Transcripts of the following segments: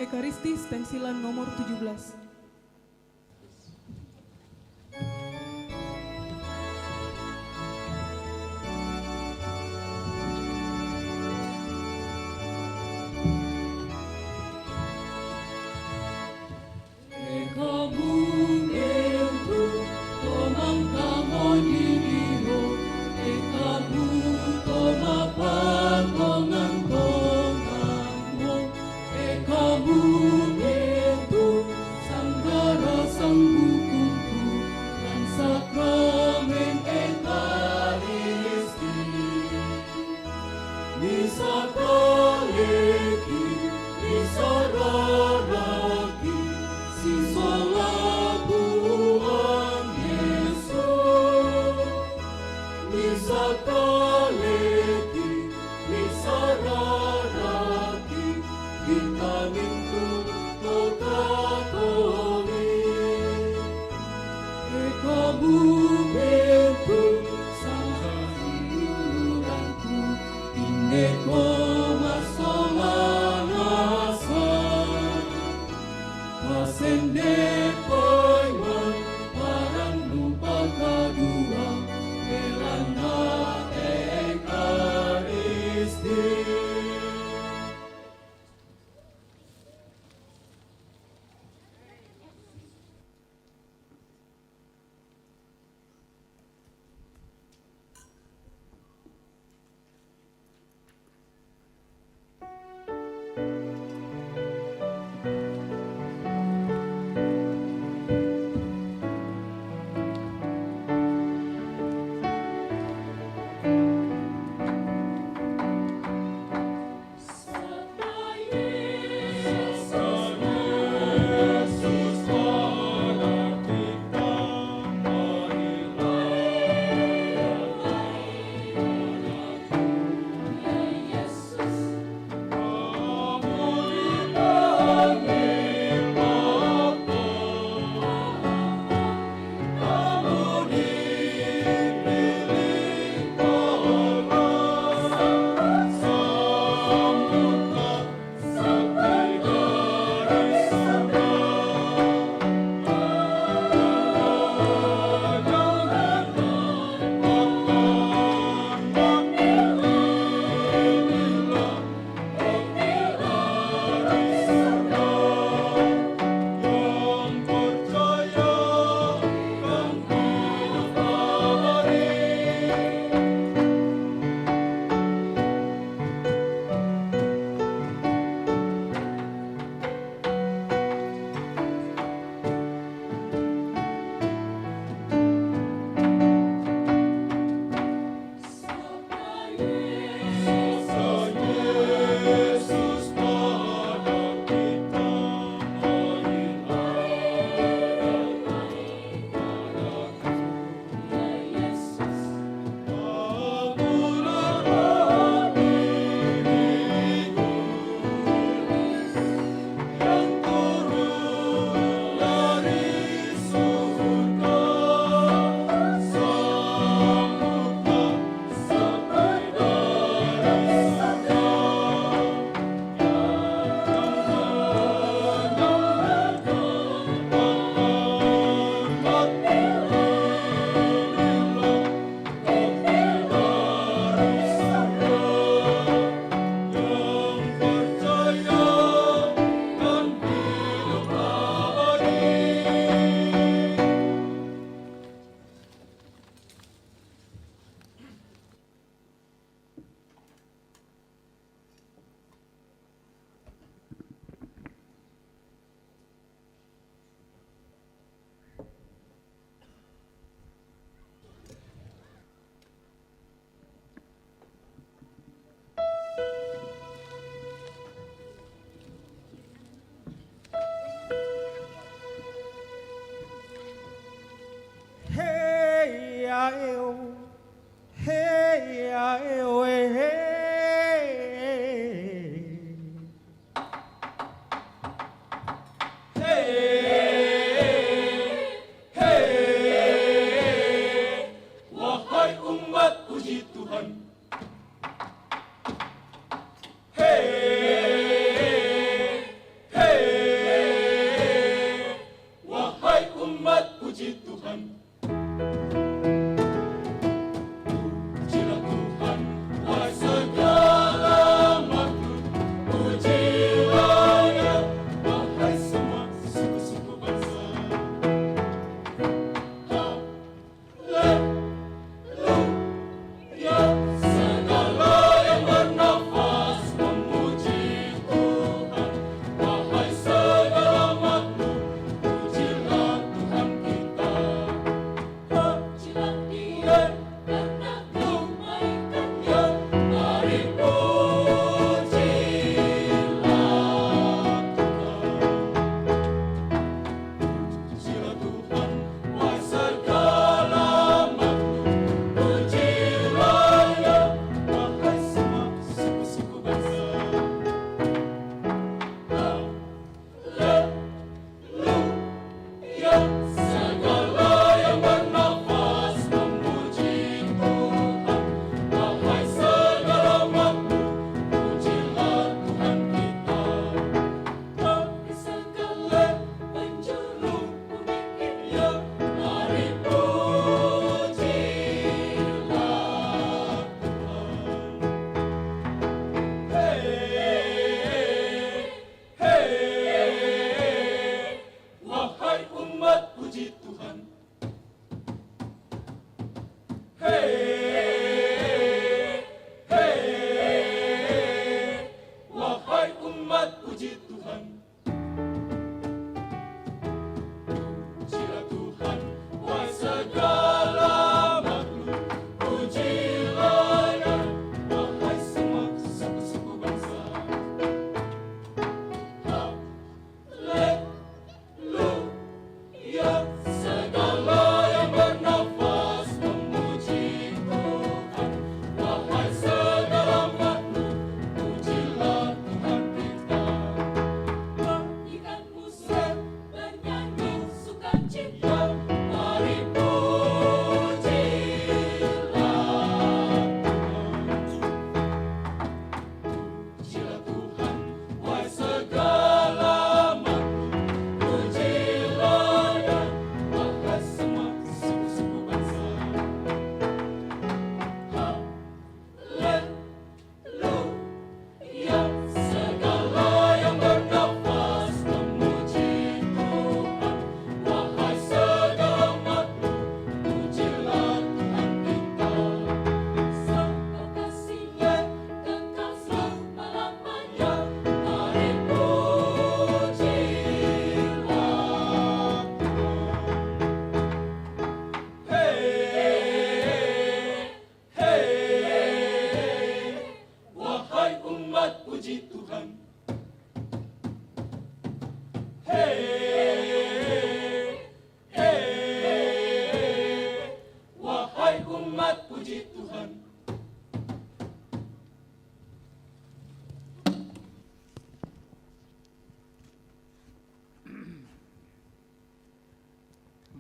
Ekaristi stensilan nomor 17.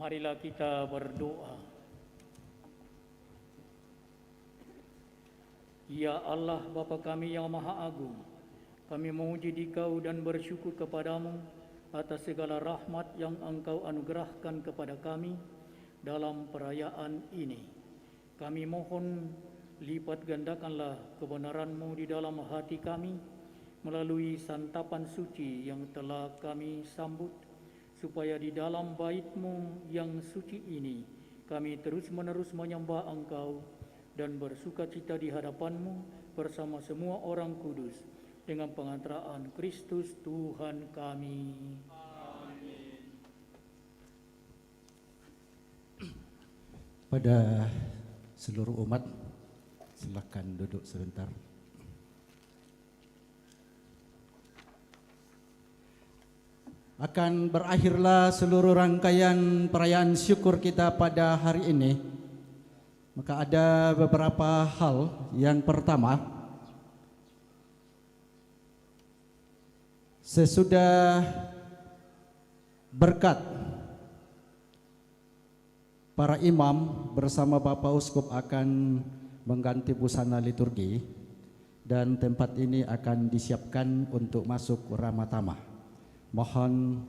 Marilah kita berdoa. Ya Allah Bapa kami yang Maha Agung, kami memuji Dikau dan bersyukur kepadamu atas segala rahmat yang Engkau anugerahkan kepada kami dalam perayaan ini. Kami mohon lipat gandakanlah kebenaran-Mu di dalam hati kami melalui santapan suci yang telah kami sambut, supaya di dalam bait-Mu yang suci ini kami terus-menerus menyembah Engkau dan bersukacita di hadapan-Mu bersama semua orang kudus dengan pengantaraan Kristus Tuhan kami. Amin. Pada seluruh umat, silakan duduk sebentar. Akan berakhirlah seluruh rangkaian perayaan syukur kita pada hari ini. Maka ada beberapa hal. Yang pertama, sesudah berkat para imam bersama Bapak Uskup akan mengganti busana liturgi dan tempat ini akan disiapkan untuk masuk Ramatama. Mohon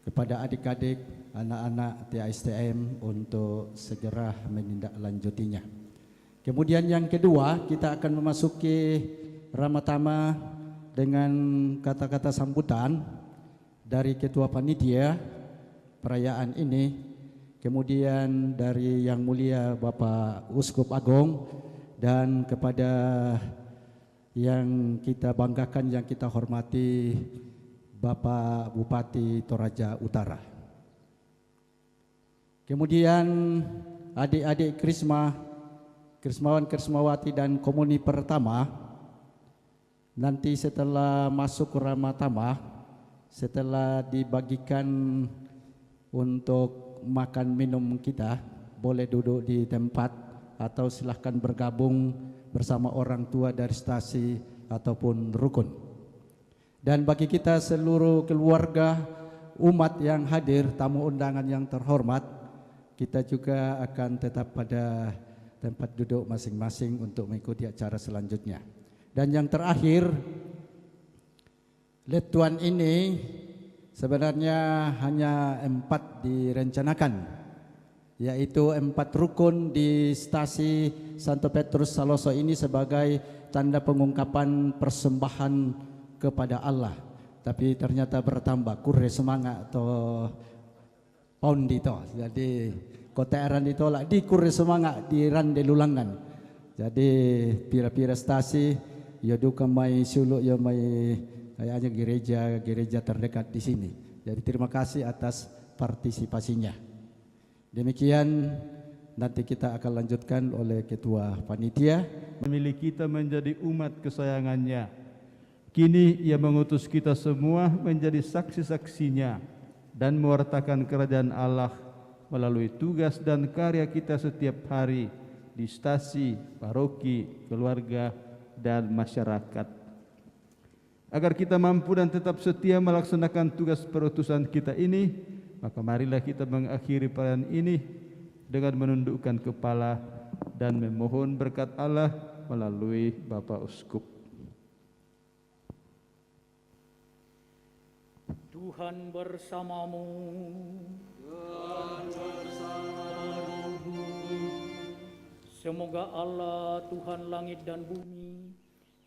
kepada adik-adik, anak-anak TASTM untuk segera menindaklanjutinya. Kemudian yang kedua, kita akan memasuki Ramatama dengan kata-kata sambutan dari Ketua Panitia perayaan ini, kemudian dari Yang Mulia Bapak Uskup Agung, dan kepada yang kita banggakan, yang kita hormati, Bapak Bupati Toraja Utara. Kemudian adik-adik Krisma, Krismawan Krismawati dan Komuni pertama, nanti setelah masuk Ramatama, setelah dibagikan untuk makan minum kita, boleh duduk di tempat atau silahkan bergabung bersama orang tua dari stasi ataupun rukun. Dan bagi kita seluruh keluarga umat yang hadir, tamu undangan yang terhormat, kita juga akan tetap pada tempat duduk masing-masing untuk mengikuti acara selanjutnya. Dan yang terakhir, letuan ini sebenarnya hanya 4 direncanakan, yaitu 4 rukun di stasi Santo Petrus Saloso ini sebagai tanda pengungkapan persembahan kepada Allah. Tapi ternyata bertambah, kurre semangat atau pound itu. Jadi kota eran ditolak, di kurre semangat di rande lulangan. Jadi pira-pira stasi ya duka mai suluk ya mai kayaknya gereja terdekat di sini. Jadi terima kasih atas partisipasinya. Demikian, nanti kita akan lanjutkan oleh Ketua Panitia. Memilih kita menjadi umat kesayangannya. Kini ia mengutus kita semua menjadi saksi-saksinya dan mewartakan kerajaan Allah melalui tugas dan karya kita setiap hari di stasi, paroki, keluarga, dan masyarakat. Agar kita mampu dan tetap setia melaksanakan tugas perutusan kita ini, maka marilah kita mengakhiri perayaan ini dengan menundukkan kepala dan memohon berkat Allah melalui Bapak Uskup. Tuhan bersamamu. Tuhan bersamamu. Semoga Allah Tuhan langit dan bumi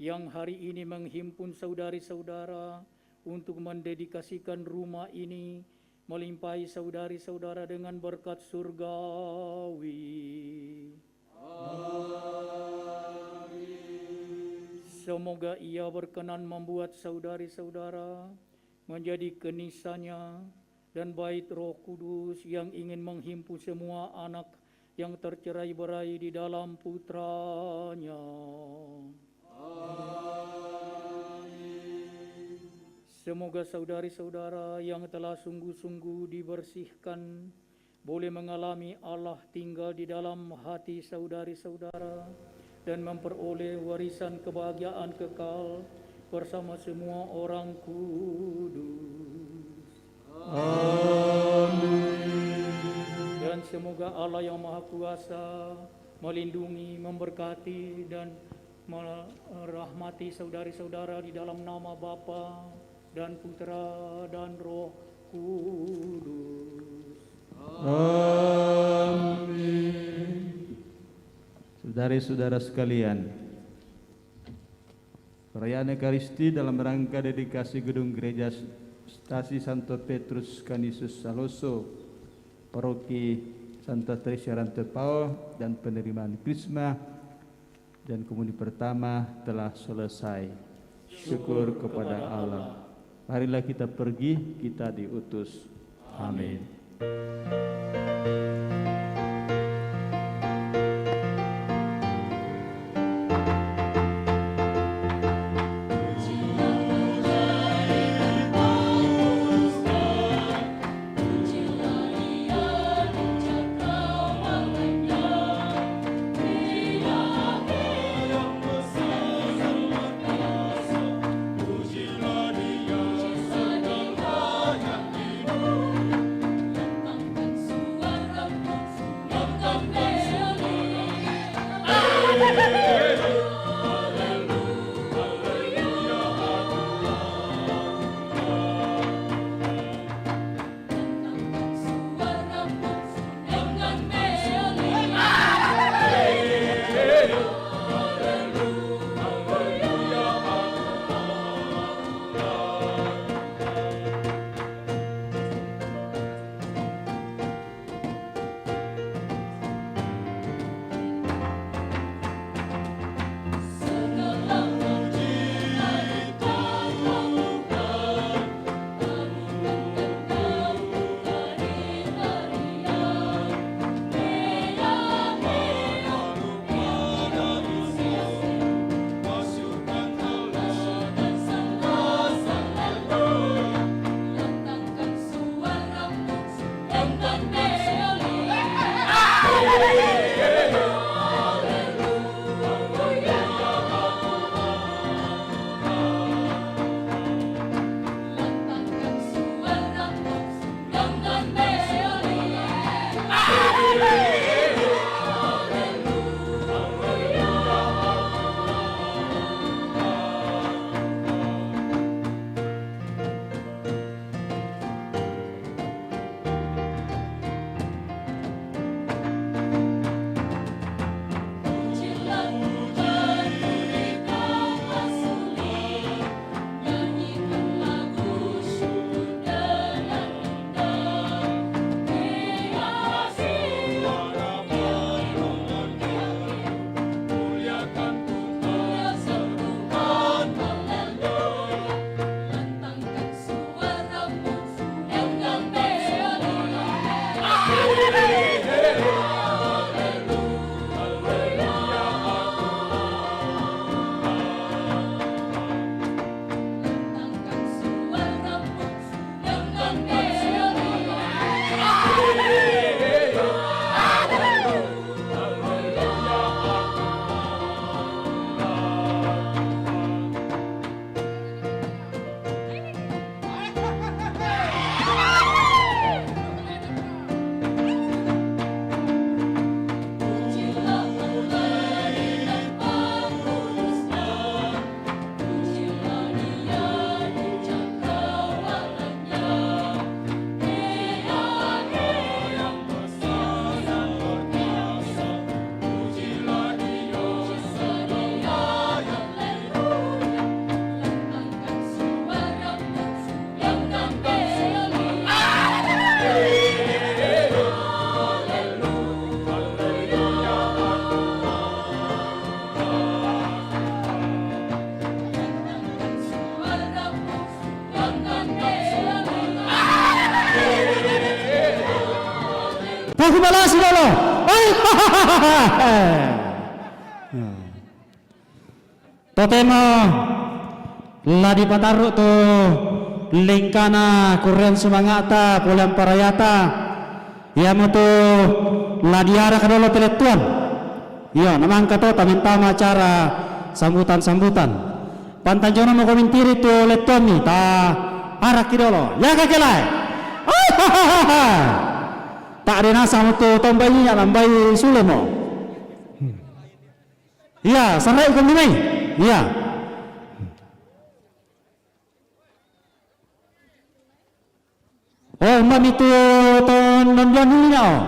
yang hari ini menghimpun saudari-saudara untuk mendedikasikan rumah ini melimpahi saudari-saudara dengan berkat surgawi. Amin. Semoga Ia berkenan membuat saudari-saudara menjadi kenisannya dan bait Roh Kudus yang ingin menghimpun semua anak yang tercerai-berai di dalam putranya. Amin. Semoga saudari-saudara yang telah sungguh-sungguh dibersihkan boleh mengalami Allah tinggal di dalam hati saudari-saudara dan memperoleh warisan kebahagiaan kekal bersama semua orang kudus. Dan semoga Allah yang Maha Kuasa melindungi, memberkati, dan merahmati saudari-saudara di dalam nama Bapa dan Putra dan Roh Kudus. Amin. Saudari-saudara sekalian, perayaan Ekaristi dalam rangka dedikasi gedung gereja Stasi Santo Petrus Canisius Saloso, Paroki Santa Teresa Rantepao, dan penerimaan Krisma dan komuni pertama telah selesai. Syukur kepada Allah. Marilah kita pergi, kita diutus. Amin. Terima kasih dulu. Totemo ladi pataru tu lingkana kurian semangata pulang parayata ya mutu ladiara kadolo teletuan ya namang kato tamintama acara sambutan pantanjono mo komintiri tu letuan ni ta arak kidolo ya kakelai Tak ada nasa untuk tombaynya lambai sulemo. Iya, sarai kami mai. Iya. Oh, mam itu non ini oh.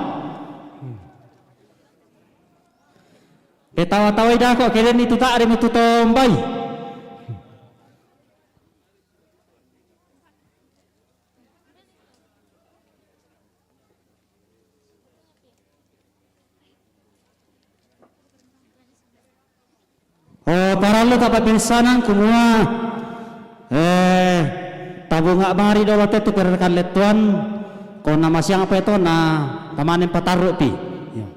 Tawa-tawa dah kok kalian itu tak ada itu tombai. Oh, para lo dapat pinsanan kumua. Tabung ngak mari dolo tu kerkan letuan. Kau nama siang apa itu na tamanin pataruk pi. Ya.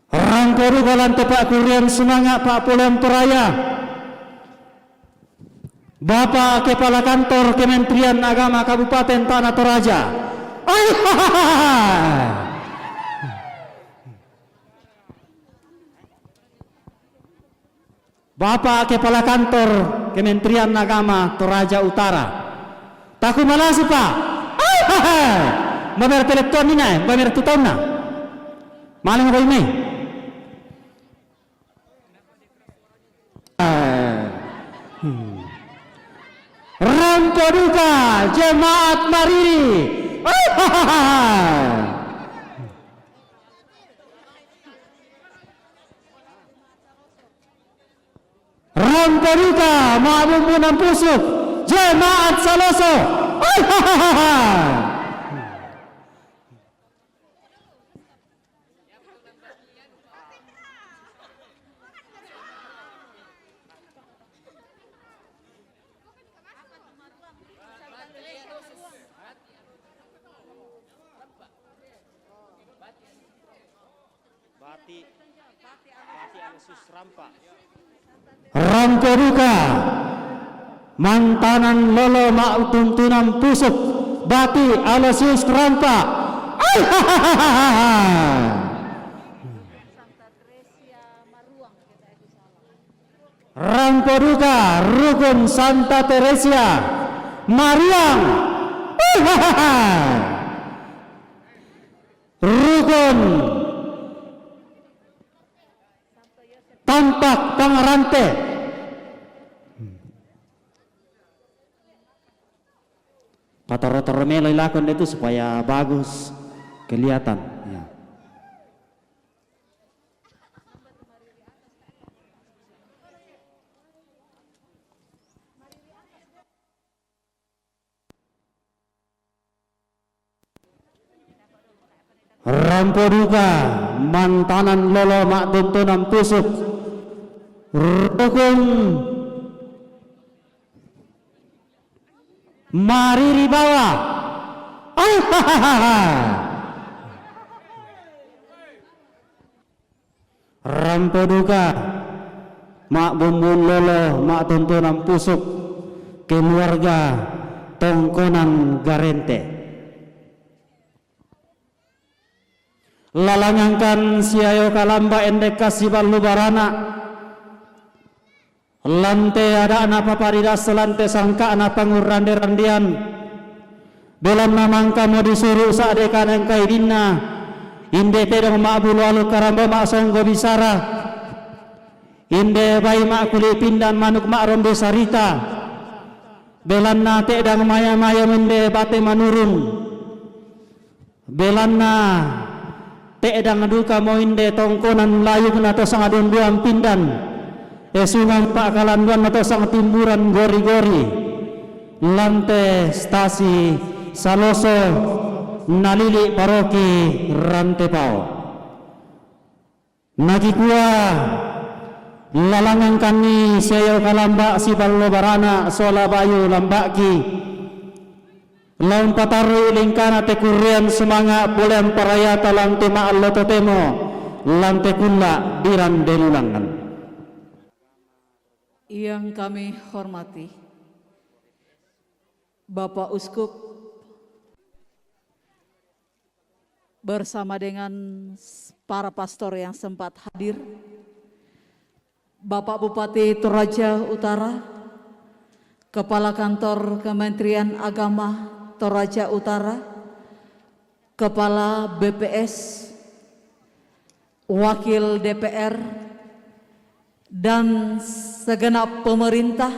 Orang koru kalan tepak kurian semangat Pak Pulang Peraya, Bapak Kepala Kantor Kementerian Agama Kabupaten Tanah Toraja. Bapak Kepala Kantor Kementerian Agama Toraja Utara. Taku malasi Pak. Bamer telepon ini, bamer tutong na. Maling ko ini. Rampoduka Jemaat Mariri. Rampoduka Ma'bumbunan Pusuk Jemaat Saloso. Rampoduka Mantanan Lolo Mak Tuntunan Pusuk Bati Alosius Rampa. Rampoduka Rukun Santa Teresia Mariang. Rukun Tampak Pangarante. Pataro-taro meloi lakon itu supaya bagus kelihatan. Ya. Rampoduka Mantanan Lolo Mak Tuntunan Pusuk Rukun Mariri Bawah. Rampoduka Mak Bumbun Lolo Mak Tuntunan Pusuk keluarga Tongkonan Garente. Lalangangkan siayo kalamba endek kasibal lubarana. Lante ada anak paparida selante sangka anak pangurande randian. Belam namang kamu disuruh sadekan engkai dinna. Inde pedang ma'bulu alu karamba ma'songgo bisara. Inde bayi ma'kuli pindan manuk ma'rombe sarita. Belanna tedang maya-maya mende bate manurun. Belanna teedang duka moinde tongkonan layung atau sangadun duang pindan. Esungan pak kalanduan atau sang timburan gori-gori. Lante stasi Saloso Nalili Paroki Rantepao. Nagikua lalangan kani sayo kalamba si ballo barana sola bayu lambaki. Laun pataru lingkana tekurian semangat bulan paraya talante ma'allo totemo lante kulla diran delulangan. Yang kami hormati Bapak Uskup bersama dengan para pastor yang sempat hadir, Bapak Bupati Toraja Utara, Kepala Kantor Kementerian Agama Toraja Utara, Kepala BPS, Wakil DPR, dan segenap pemerintah,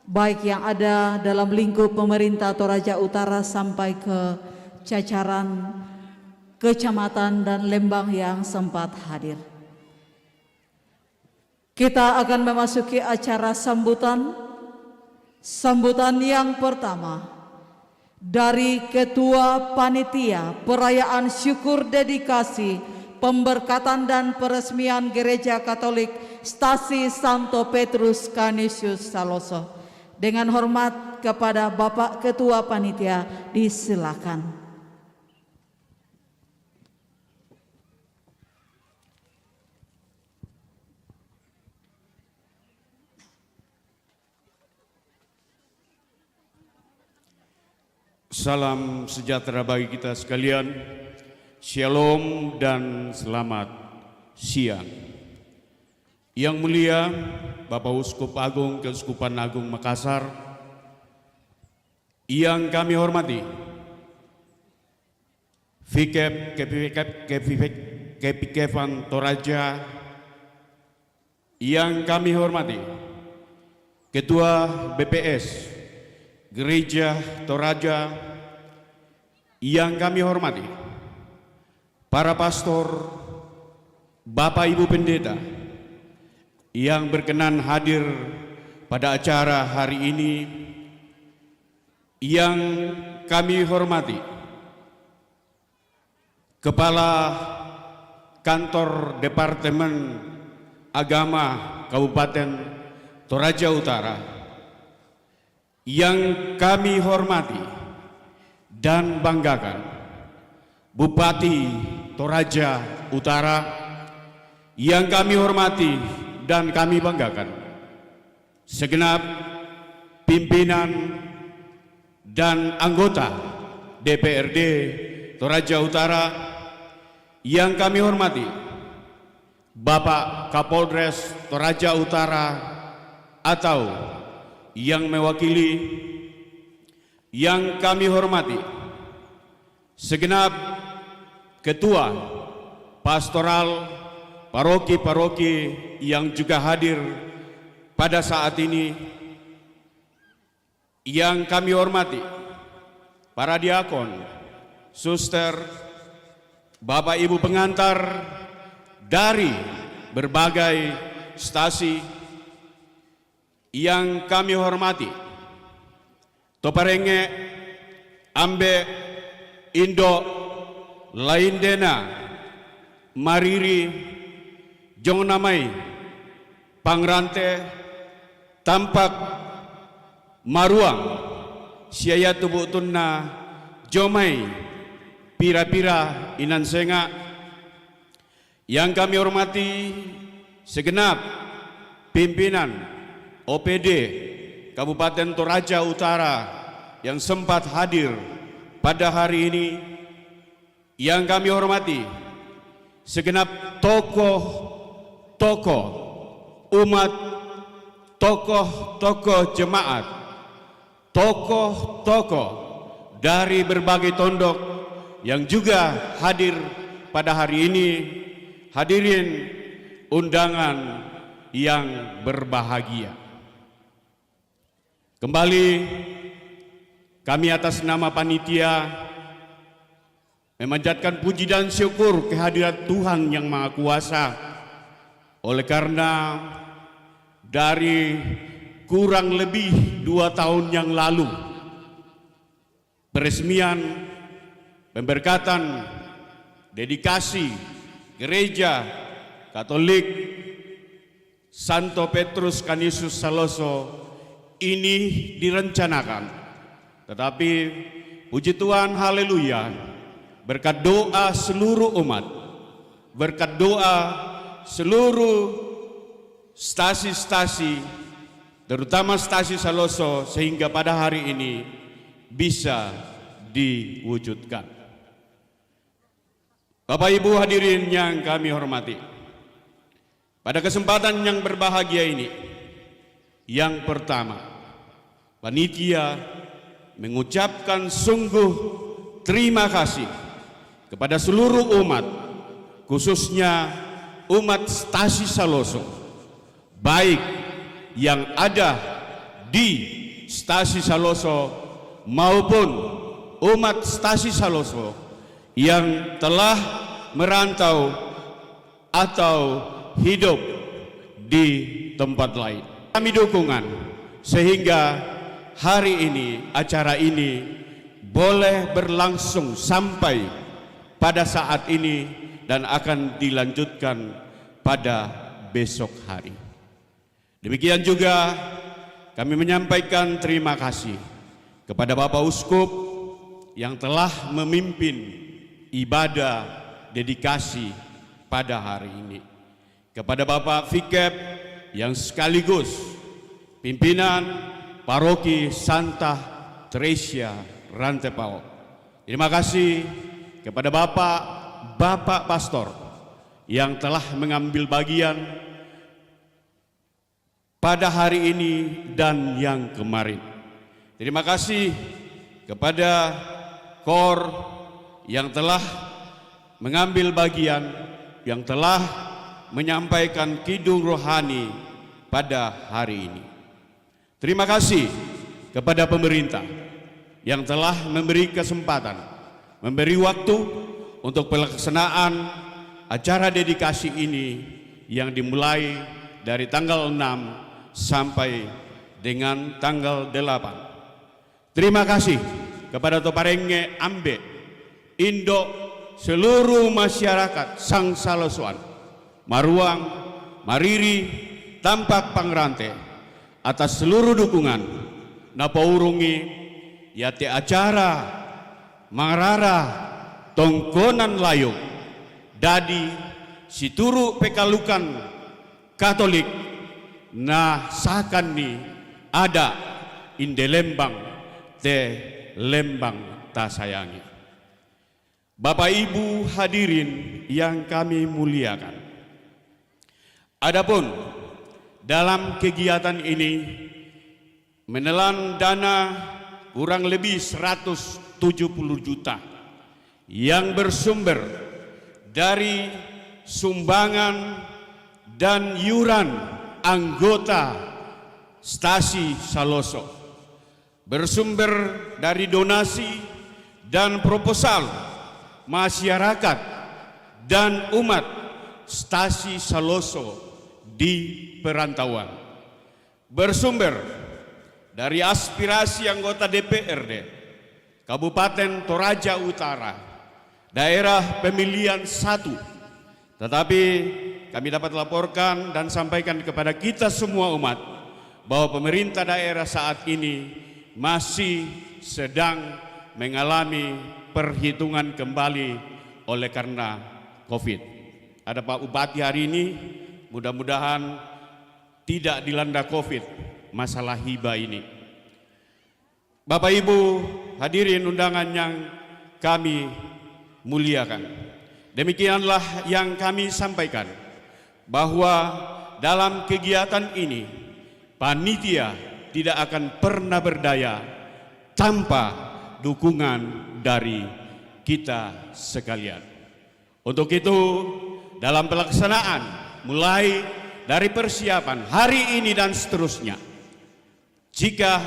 baik yang ada dalam lingkup pemerintah Toraja Utara sampai ke jajaran kecamatan dan Lembang yang sempat hadir. Kita akan memasuki acara sambutan yang pertama dari Ketua Panitia Perayaan Syukur Dedikasi Pemberkatan dan Peresmian Gereja Katolik Stasi Santo Petrus Canisius Saloso. Dengan hormat kepada Bapak Ketua Panitia, disilakan. Salam sejahtera bagi kita sekalian. Shalom dan selamat siang. Yang mulia Bapak Uskup Agung Keuskupan Agung Makassar, yang kami hormati Kepikevan Toraja, yang kami hormati Ketua BPS Gereja Toraja, yang kami hormati para pastor, Bapak Ibu Pendeta yang berkenan hadir pada acara hari ini, yang kami hormati Kepala Kantor Departemen Agama Kabupaten Toraja Utara, yang kami hormati dan banggakan Bupati Toraja Utara, yang kami hormati dan kami banggakan segenap pimpinan dan anggota DPRD Toraja Utara, yang kami hormati Bapak Kapolres Toraja Utara atau yang mewakili, yang kami hormati segenap ketua pastoral paroki-paroki yang juga hadir pada saat ini, yang kami hormati para diakon, suster, Bapak Ibu pengantar dari berbagai stasi, yang kami hormati Toparenge, Ambe, Indo, Laindena, Mariri, Jongnamai, Pangrante, Tampak, Maruang, Siaya Tubuh Tunna, Jomai, Pira-pira, Inansenga, yang kami hormati segenap pimpinan OPD Kabupaten Toraja Utara yang sempat hadir pada hari ini, yang kami hormati segenap tokoh-tokoh umat, tokoh-tokoh jemaat, tokoh-tokoh dari berbagai tondok yang juga hadir pada hari ini, hadirin undangan yang berbahagia. Kembali kami atas nama panitia memanjatkan puji dan syukur kehadirat Tuhan Yang Maha Kuasa, oleh karena dari kurang lebih 2 tahun yang lalu peresmian pemberkatan dedikasi Gereja Katolik Santo Petrus Canisius Saloso ini direncanakan, tetapi puji Tuhan, haleluya, berkat doa seluruh umat, berkat doa seluruh stasi-stasi, terutama stasi Saloso, sehingga pada hari ini bisa diwujudkan. Bapak Ibu hadirin yang kami hormati, pada kesempatan yang berbahagia ini, yang pertama, panitia mengucapkan sungguh terima kasih kepada seluruh umat, khususnya umat Stasi Saloso, baik yang ada di Stasi Saloso maupun umat Stasi Saloso yang telah merantau atau hidup di tempat lain. Kami dukungan sehingga hari ini, acara ini boleh berlangsung sampai pada saat ini dan akan dilanjutkan pada besok hari. Demikian juga kami menyampaikan terima kasih kepada Bapak Uskup yang telah memimpin ibadah dedikasi pada hari ini, kepada Bapak Fikep yang sekaligus pimpinan Paroki Santa Teresia Rantepao. Terima kasih kepada Bapak Pastor yang telah mengambil bagian pada hari ini dan yang kemarin. Terima kasih kepada KOR yang telah mengambil bagian, yang telah menyampaikan kidung rohani pada hari ini. Terima kasih kepada pemerintah yang telah memberi kesempatan, memberi waktu untuk pelaksanaan acara dedikasi ini yang dimulai dari tanggal 6 sampai dengan tanggal 8. Terima kasih kepada Toparenge Ambe, Indo, seluruh masyarakat Sang Salosoan, Maruang, Mariri, Tampak Pangrante atas seluruh dukungan napaurungi yate acara mangrara tongkonan layung dadi situru pekalukan Katolik nah sakan ni ada inde Lembang te Lembang ta sayangi. Bapak Ibu hadirin yang kami muliakan, adapun dalam kegiatan ini menelan dana kurang lebih 170 juta yang bersumber dari sumbangan dan yuran anggota Stasi Saloso, bersumber dari donasi dan proposal masyarakat dan umat Stasi Saloso di perantauan, bersumber dari aspirasi anggota DPRD Kabupaten Toraja Utara, daerah pemilihan 1. Tetapi kami dapat laporkan dan sampaikan kepada kita semua umat bahwa pemerintah daerah saat ini masih sedang mengalami perhitungan kembali oleh karena COVID. Ada Pak Bupati hari ini, mudah-mudahan tidak dilanda COVID masalah hibah ini. Bapak Ibu hadirin undangan yang kami muliakan, demikianlah yang kami sampaikan, bahwa dalam kegiatan ini panitia tidak akan pernah berdaya tanpa dukungan dari kita sekalian. Untuk itu dalam pelaksanaan mulai dari persiapan hari ini dan seterusnya, jika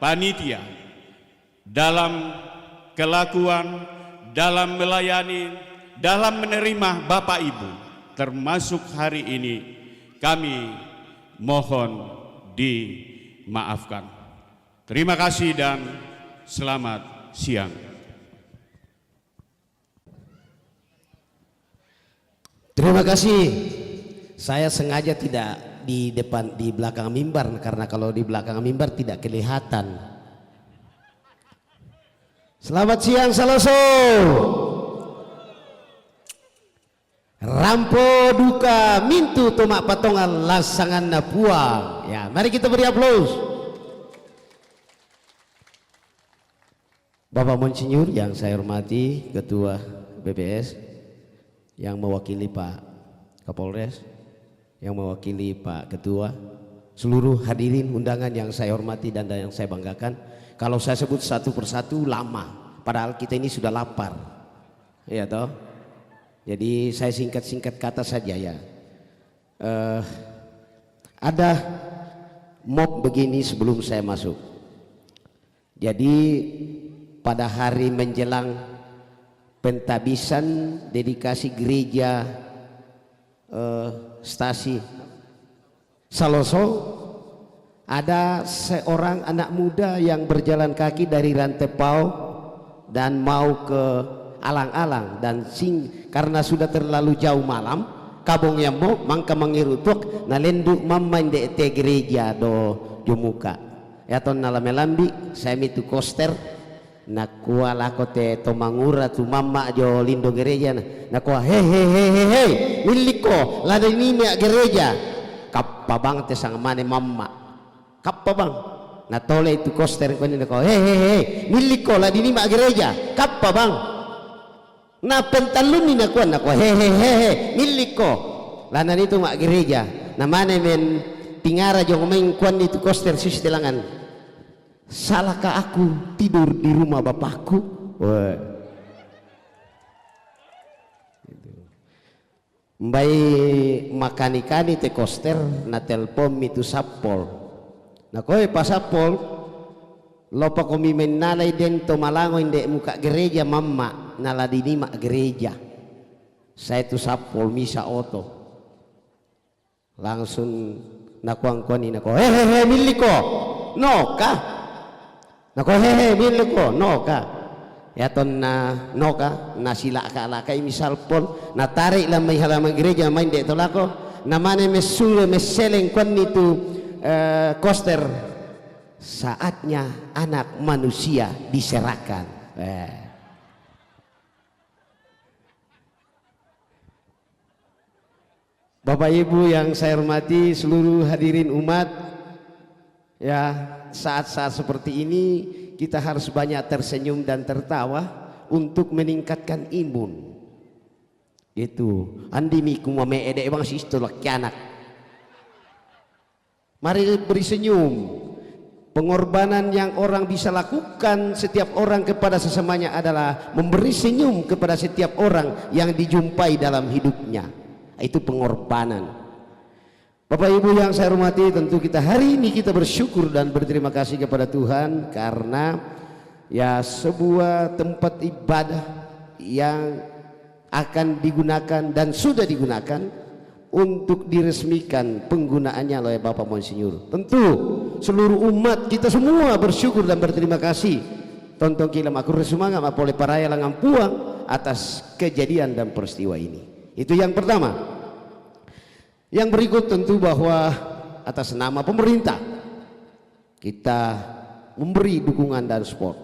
panitia dalam kelakuan, dalam melayani, dalam menerima Bapak Ibu, termasuk hari ini, kami mohon dimaafkan. Terima kasih dan selamat siang. Terima kasih. Saya sengaja tidak di belakang mimbar, karena kalau di belakang mimbar tidak kelihatan. Selamat siang Saloso. Rampo duka mintu tomak patongan lasangan napuang. Ya, mari kita beri aplaus. Bapak Monsinyur yang saya hormati, Ketua BPS, yang mewakili Pak Kapolres, yang mewakili Pak Ketua, seluruh hadirin undangan yang saya hormati dan yang saya banggakan. Kalau saya sebut satu persatu lama, padahal kita ini sudah lapar, ya toh. Jadi saya singkat-singkat kata saja ya. Ada mob begini sebelum saya masuk. Jadi pada hari menjelang pentabisan dedikasi gereja stasi Saloso, ada seorang anak muda yang berjalan kaki dari Rantepao dan mau ke alang-alang, dan karena sudah terlalu jauh malam kabong yang mau mangka mengirutuk nalenduk mamain de te gereja do jumuka ya ton nalamelambi saya mitu koster nakuala kote tomangura tu mama jo lindo gereja nakua hehehehe miliko lada ini gereja kappa bang te sang mane mama kappa bang na tole itu koster ko ni nakua hehehe miliko lada ini gereja kappa bang na pentalun ni nakua hehehe miliko lana itu mak gereja namanya men tingara jo main kuan itu koster sus telangan. Salahkah aku tidur di rumah bapakku? Wah. Mbai makan te koster na telpon itu sapol. Na koe pasapol lopa komi menalai den to malango inde muka gereja mama nala dini mak gereja. Saya itu sapol misa oto. Langsung nakuang-kuan ini nako hehehe miliko no kah? Nako hehe miliko no ka ya ton na no ka na sila ka lakai misal pol na tarik lah mai halaman gereja main dek tolako namanya mesule meseleng kon itu koster saatnya anak manusia diserahkan. Bapak Ibu yang saya hormati, seluruh hadirin umat, ya saat-saat seperti ini kita harus banyak tersenyum dan tertawa untuk meningkatkan imun. Itu andi miku mame ede bang sisto laki anak. Mari beri senyum. Pengorbanan yang orang bisa lakukan setiap orang kepada sesamanya adalah memberi senyum kepada setiap orang yang dijumpai dalam hidupnya. Itu pengorbanan. Bapak Ibu yang saya hormati, tentu kita hari ini kita bersyukur dan berterima kasih kepada Tuhan karena ya sebuah tempat ibadah yang akan digunakan dan sudah digunakan untuk diresmikan penggunaannya oleh Bapak Monsinyur. Tentu seluruh umat kita semua bersyukur dan berterima kasih. Tontong kila makur semangat mapole paraya langang puang atas kejadian dan peristiwa ini. Itu yang pertama. Yang berikut tentu bahwa atas nama pemerintah kita memberi dukungan dan support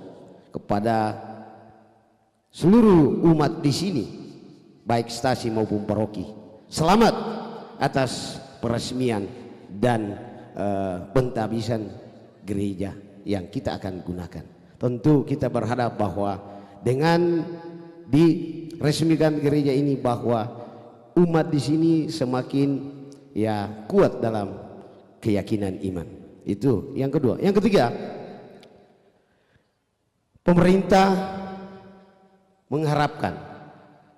kepada seluruh umat di sini, baik stasi maupun paroki. Selamat atas peresmian dan pentabisan gereja yang kita akan gunakan. Tentu kita berharap bahwa dengan diresmikan gereja ini bahwa umat di sini semakin ya kuat dalam keyakinan iman. Itu yang kedua. Yang ketiga, pemerintah mengharapkan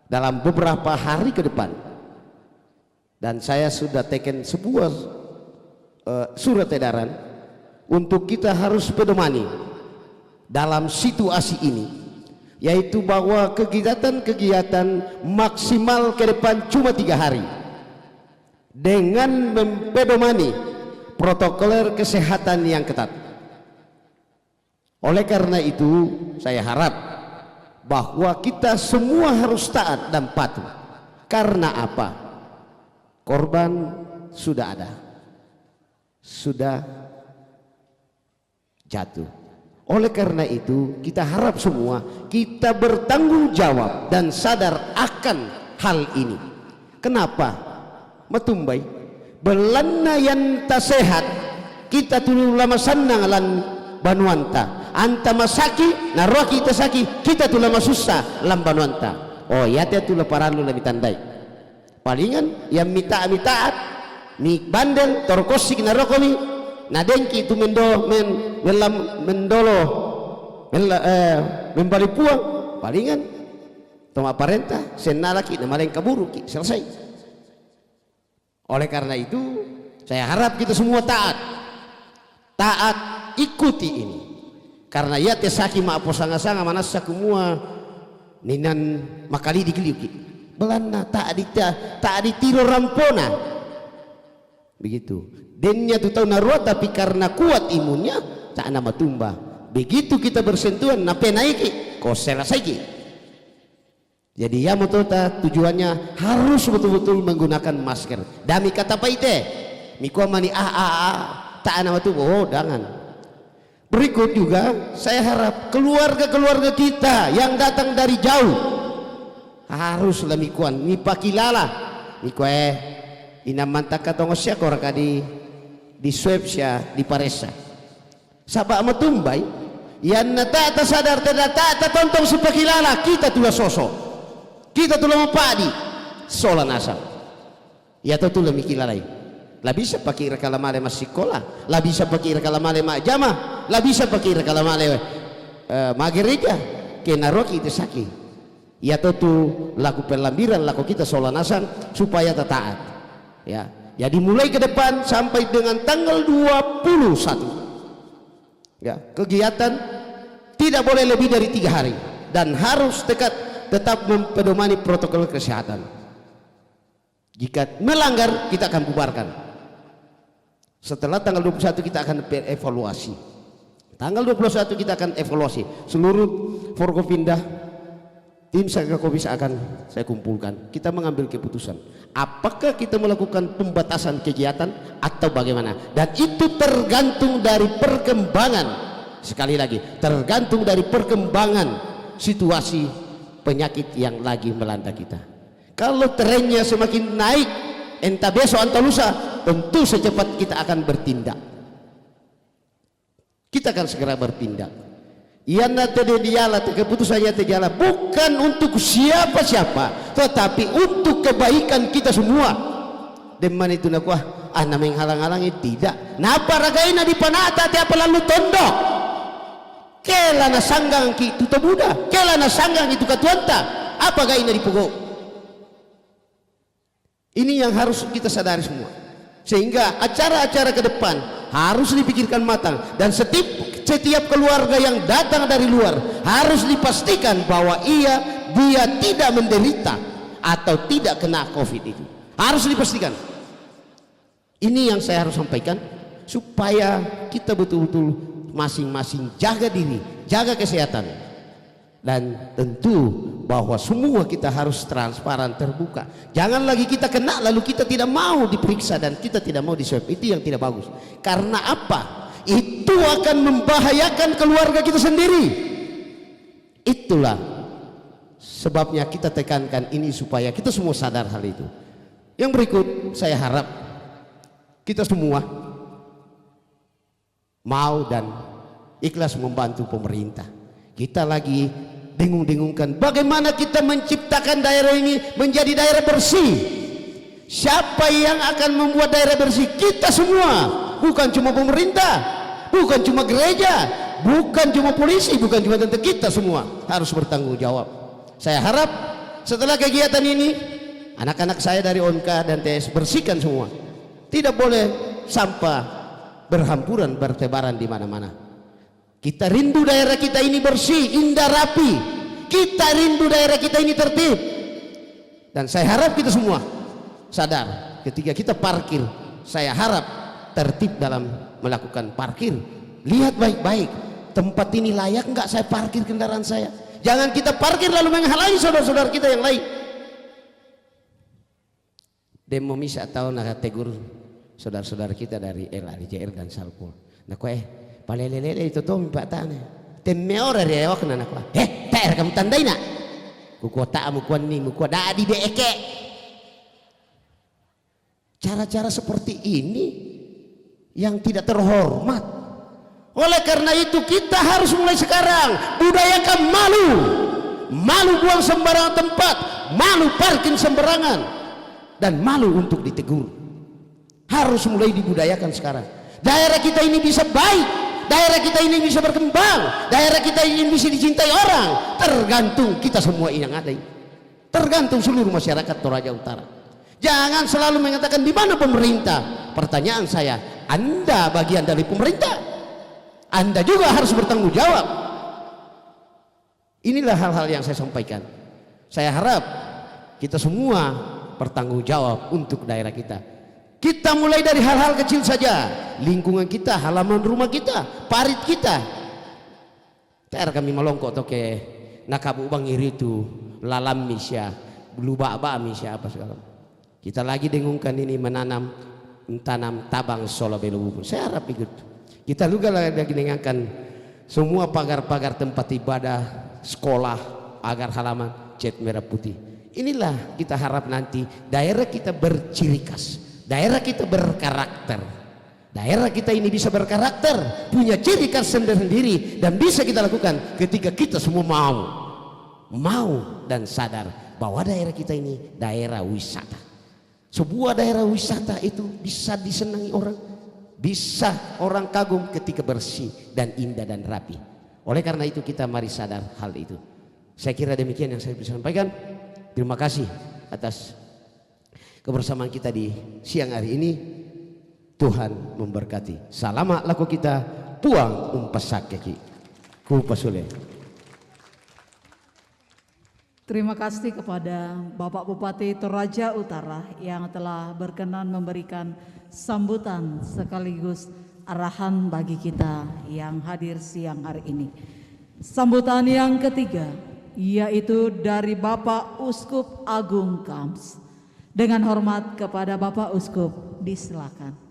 dalam beberapa hari ke depan, dan saya sudah teken sebuah surat edaran untuk kita harus pedomani dalam situasi ini, yaitu bahwa kegiatan-kegiatan maksimal ke depan cuma 3 hari dengan mempedomani protokol kesehatan yang ketat. Oleh karena itu saya harap bahwa kita semua harus taat dan patuh. Karena apa? Korban sudah ada, sudah jatuh. Oleh karena itu kita harap semua kita bertanggung jawab dan sadar akan hal ini. Kenapa? Matumbai belana yang tak sehat kita tulu lama sanang lan banuanta anta masaki naroa kita saki kita tulu lama susah lam banuanta. Oh ya tu la paralu lebih tandai. Palingan yang mitaat, mi bandel, torkosik narokomi, nadengki itu membali puang, palingan toma parenta, senalaki namaleng kaburu ki selesai. Oleh karena itu, saya harap kita semua taat ikuti ini. Karena ya tesaki ma posanga-sanga manasa kumua ninan makali dikiliuki. Belanda tak ditiro rampona begitu dennya tu tahu narua, tapi karena kuat imunnya tak nama tumba. Begitu kita bersentuhan nape naiki kau selesai. Jadi ya mutota tujuannya harus betul-betul menggunakan masker. Dami kata paite mikua mani tak nama tu jangan. Berikut juga saya harap keluarga-keluarga kita yang datang dari jauh haruslah mikuan mipakilala mikue inamantaka tongosya koraka di swab sya di paresa sabak matumbai yan nata sadar tata tontong sepakilala kita tulah sosok kita tulah mapadi sola nasab ya tulah mikilalai lah bisa pakai rekalamale mas sekolah, lah bisa pakai rekalamale mak jama, lah bisa pakai rekalamale magereja kenaroki itu sakit. Ya tentu laku pelambiran laku kita solanasan supaya taat. Ya, jadi mulai ke depan sampai dengan tanggal 21. Ya, kegiatan tidak boleh lebih dari 3 hari dan harus tetap mempedomani protokol kesehatan. Jika melanggar kita akan bubarkan. Setelah tanggal 21 kita akan evaluasi. Tanggal 21 kita akan evaluasi seluruh Forkopimda. Tim Satgas akan saya kumpulkan. Kita mengambil keputusan. Apakah kita melakukan pembatasan kegiatan atau bagaimana? Dan itu tergantung dari perkembangan. Sekali lagi, tergantung dari perkembangan situasi penyakit yang lagi melanda kita. Kalau trennya semakin naik, entah besok atau lusa, tentu secepat kita akan bertindak. Kita akan segera bertindak. Iana tediala keputusannya tediala bukan untuk siapa-siapa, tetapi untuk kebaikan kita semua. Deman itu nak wah nameng halang-halangi tidak. Napa ragaina di panata tiap lalu tondok. Kelana sanggang ki itu buda, kelana sanggang itu katuanta. Apa gaina dipugau? Ini yang harus kita sadari semua. Sehingga acara-acara ke depan harus dipikirkan matang dan setiap keluarga yang datang dari luar harus dipastikan bahwa dia tidak menderita atau tidak kena COVID itu. Harus dipastikan. Ini yang saya harus sampaikan supaya kita betul-betul masing-masing jaga diri, jaga kesehatan. Dan tentu bahwa semua kita harus transparan, terbuka. Jangan lagi kita kena lalu kita tidak mau diperiksa dan kita tidak mau diswab. Itu yang tidak bagus. Karena apa? Itu akan membahayakan keluarga kita sendiri. Itulah sebabnya kita tekankan ini supaya kita semua sadar hal itu. Yang berikut saya harap kita semua mau dan ikhlas membantu pemerintah. Kita lagi dengung-dengungkan bagaimana kita menciptakan daerah ini menjadi daerah bersih. Siapa yang akan membuat daerah bersih? Kita semua, bukan cuma pemerintah, bukan cuma gereja, bukan cuma polisi, bukan cuma tentara. Kita semua harus bertanggung jawab. Saya harap setelah kegiatan ini anak-anak saya dari ONKA dan TS bersihkan semua. Tidak boleh sampah berhamburan bertebaran di mana-mana. Kita rindu daerah kita ini bersih, indah, rapi. Kita rindu daerah kita ini tertib. Dan saya harap kita semua sadar ketika kita parkir, saya harap tertib dalam melakukan parkir. Lihat baik-baik, tempat ini layak enggak saya parkir kendaraan saya. Jangan kita parkir lalu menghalangi saudara-saudara kita yang lain. Demo misa atau nak tegur saudara-saudara kita dari LADJR dan Salpol. Nah palelelele itu tuh mbak tane temeor dari awak nana kuah ter kamu tandai nak kuota mukuan ni mukuan dadi beeke. Cara-cara seperti ini yang tidak terhormat. Oleh karena itu kita harus mulai sekarang budayakan malu buang sembarangan tempat, malu parkir sembarangan. dan malu untuk ditegur. Harus mulai dibudayakan sekarang. Daerah kita ini bisa baik, daerah kita ini bisa berkembang, daerah kita ini bisa dicintai orang, tergantung kita semua yang ada ini. Tergantung seluruh masyarakat Toraja Utara. Jangan selalu mengatakan di mana pemerintah. Pertanyaan saya, Anda bagian dari pemerintah, Anda juga harus bertanggung jawab. Inilah hal-hal yang saya sampaikan. Saya harap kita semua bertanggung jawab untuk daerah kita. Kita mulai dari hal-hal kecil saja. Lingkungan kita, halaman rumah kita, parit kita. TR kami melongkok toke nakabu bang iritu, lalam misya, lubak-bak misya apa segala. Kita lagi dengungkan ini menanam tabang solo belu. Saya harap ikut. Kita juga lagi dengarkan semua pagar-pagar tempat ibadah, sekolah, agar halaman cat merah putih. Inilah kita harap nanti daerah kita berciri khas, daerah kita berkarakter, daerah kita ini bisa berkarakter, punya ciri khas sendiri dan bisa kita lakukan ketika kita semua mau dan sadar bahwa daerah kita ini daerah wisata. Sebuah daerah wisata itu bisa disenangi orang, bisa orang kagum ketika bersih dan indah dan rapi. Oleh karena itu kita mari sadar hal itu. Saya kira demikian yang saya bisa sampaikan. Terima kasih atas kebersamaan kita di siang hari ini. Tuhan memberkati. Salamat laku kita puang umpasak kaki. Ku pasule. Terima kasih kepada Bapak Bupati Toraja Utara yang telah berkenan memberikan sambutan sekaligus arahan bagi kita yang hadir siang hari ini. Sambutan yang ketiga yaitu dari Bapak Uskup Agung Kams. Dengan hormat kepada Bapak Uskup, disilakan.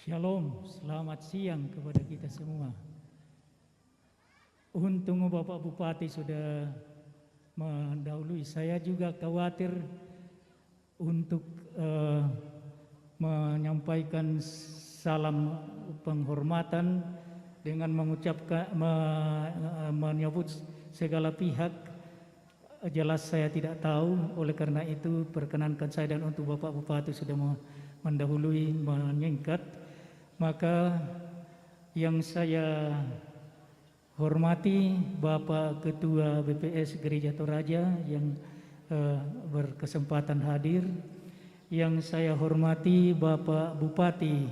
Shalom, selamat siang kepada kita semua. Untung Bapak Bupati sudah mendahului. Saya juga khawatir untuk menyampaikan salam penghormatan dengan mengucapkan menyebut segala pihak. Jelas saya tidak tahu, oleh karena itu perkenankan saya dan untuk Bapak Bupati sudah mendahului menyingkat. Maka yang saya hormati Bapak Ketua BPS Gereja Toraja yang berkesempatan hadir, yang saya hormati Bapak Bupati